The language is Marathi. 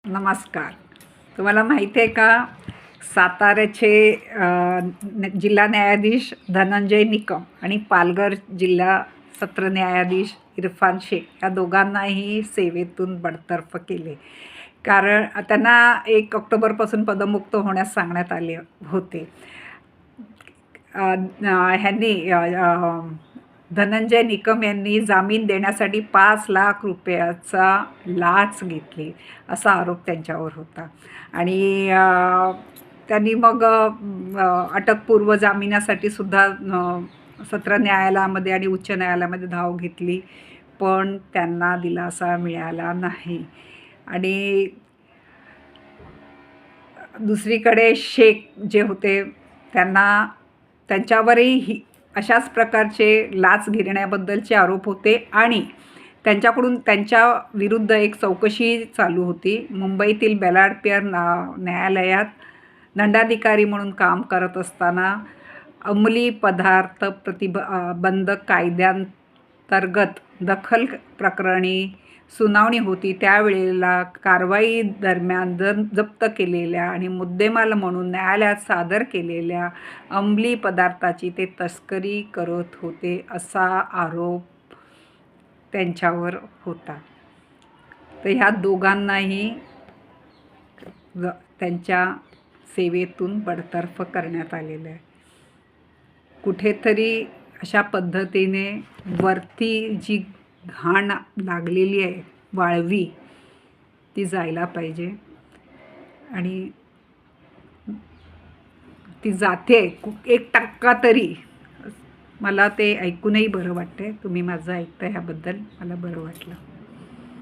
नमस्कार. तुम्हाला माहिती आहे का, साताऱ्याचे जिल्हा न्यायाधीश धनंजय निकम आणि पालघर जिल्हा सत्र न्यायाधीश इरफान शेख या दोघांनाही सेवेतून बडतर्फ केले. कारण त्यांना 1 ऑक्टोबरपासून पदमुक्त होण्यास सांगण्यात आले होते. ह्यांनी धनंजय निकम यांनी जामीन देण्यासाठी 5 लाख रुपयाचा लाच घेतली असा आरोप त्यांच्यावर होता. आणि त्यांनी मग अटकपूर्व जामिनासाठी सुद्धा सत्र न्यायालयामध्ये आणि उच्च न्यायालयामध्ये धाव घेतली, पण त्यांना दिलासा मिळाला नाही. आणि दुसरीकडे शेख जे होते त्यांच्यावरही अशाच प्रकारचे लाच घेण्याबद्दलचे आरोप होते आणि त्यांच्या विरुद्ध एक चौकशी चालू होती. मुंबईतील बेलाड न्यायालयात दंडाधिकारी म्हणून काम करत असताना अंमली पदार्थ प्रतिबंधक कायद्यांतर्गत दखल प्रकरणी सुनावणी होती. त्यावेळेला कारवाई दरम्यान जप्त केलेल्या आणि मुद्देमाल म्हणून न्यायालयात सादर केलेल्या अंमली पदार्थाची ते तस्करी करत होते असा आरोप त्यांच्यावर होता. तर ह्या दोघांनाही त्यांच्या सेवेतून बडतर्फ करण्यात आलेलं आहे. कुठेतरी अशा पद्धतीने वरती जी घाण लागलेली आहे वाळवी, ती जायला पाहिजे. आणि ती जाते 1% तरी. मला ते ऐकूनही बरं वाटतं आहे. तुम्ही माझं ऐकता ह्याबद्दल मला बरं वाटलं.